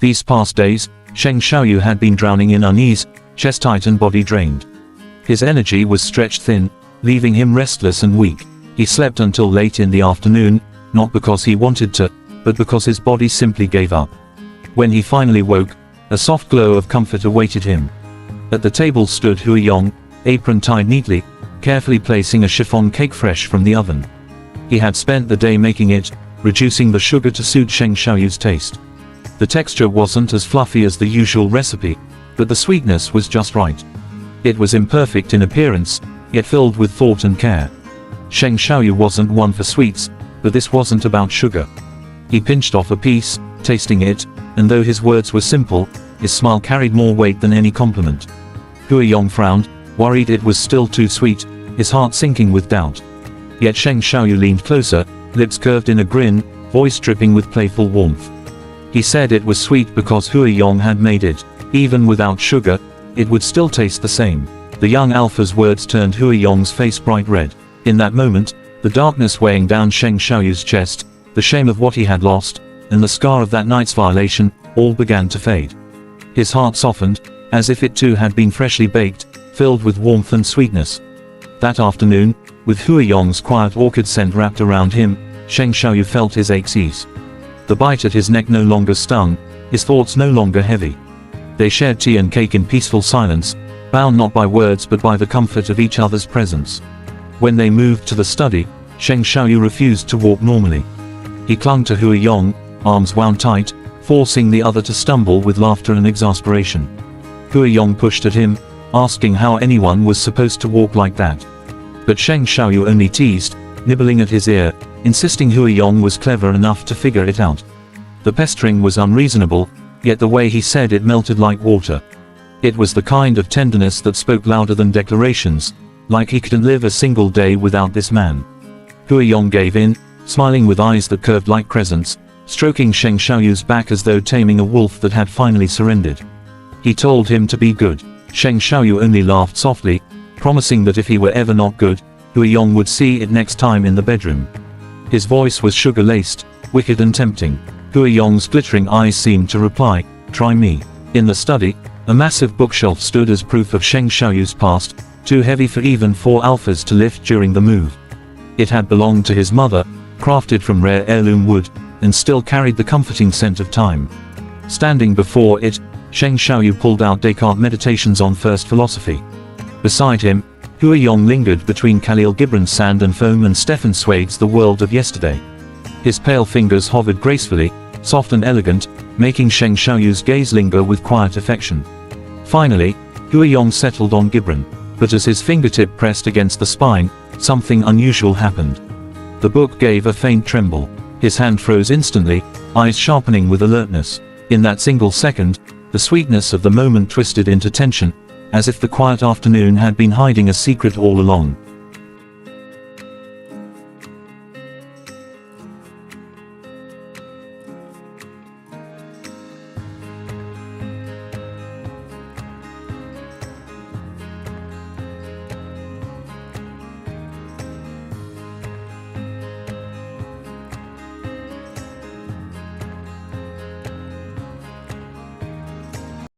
These past days, Shaoyou had been drowning in unease, chest tight and body drained. His energy was stretched thin, leaving him restless and weak. He slept until late in the afternoon, not because he wanted to, but because his body simply gave up. When he finally woke, a soft glow of comfort awaited him. At the table stood Hua Yong, apron tied neatly, carefully placing a chiffon cake fresh from the oven. He had spent the day making it, reducing the sugar to suit Shaoyou's taste. The texture wasn't as fluffy as the usual recipe, but the sweetness was just right. It was imperfect in appearance, yet filled with thought and care. Shaoyou wasn't one for sweets, but this wasn't about sugar. He pinched off a piece, tasting it, and though his words were simple, his smile carried more weight than any compliment. Hua Yong frowned, worried it was still too sweet, his heart sinking with doubt. Yet Shaoyou leaned closer, lips curved in a grin, voice dripping with playful warmth. He said it was sweet because Hua Yong had made it. Even without sugar, it would still taste the same. The young alpha's words turned Hua Yong's face bright red. In that moment, the darkness weighing down Shaoyou's chest, the shame of what he had lost, and the scar of that night's violation, all began to fade. His heart softened, as if it too had been freshly baked, filled with warmth and sweetness. That afternoon, with Hua Yong's quiet orchid scent wrapped around him, Shaoyou felt his aches ease. The bite at his neck no longer stung, his thoughts no longer heavy. They shared tea and cake in peaceful silence, bound not by words but by the comfort of each other's presence. When they moved to the study, Shaoyou refused to walk normally. He clung to Hua Yong, arms wound tight, forcing the other to stumble with laughter and exasperation. Hua Yong pushed at him, asking how anyone was supposed to walk like that. But Shaoyou only teased, nibbling at his ear, insisting Hua Yong was clever enough to figure it out. The pestering was unreasonable, yet the way he said it melted like water. It was the kind of tenderness that spoke louder than declarations, like he couldn't live a single day without this man. Hua Yong gave in, smiling with eyes that curved like crescents, stroking Shaoyou's back as though taming a wolf that had finally surrendered. He told him to be good. Shaoyou only laughed softly, promising that if he were ever not good, Hua Yong would see it next time in the bedroom. His voice was sugar-laced, wicked and tempting. Hua Yong's glittering eyes seemed to reply, "Try me." In the study, a massive bookshelf stood as proof of Shaoyou's past, too heavy for even 4 alphas to lift during the move. It had belonged to his mother, crafted from rare heirloom wood, and still carried the comforting scent of time. Standing before it, Shaoyou pulled out Descartes' Meditations on First Philosophy. Beside him, Hua Yong lingered between Khalil Gibran's Sand and Foam and Stefan Zweig's The World of Yesterday. His pale fingers hovered gracefully, soft and elegant, making Shaoyou's gaze linger with quiet affection. Finally, Hua Yong settled on Gibran, but as his fingertip pressed against the spine, something unusual happened. The book gave a faint tremble. His hand froze instantly, eyes sharpening with alertness. In that single second, the sweetness of the moment twisted into tension, as if the quiet afternoon had been hiding a secret all along.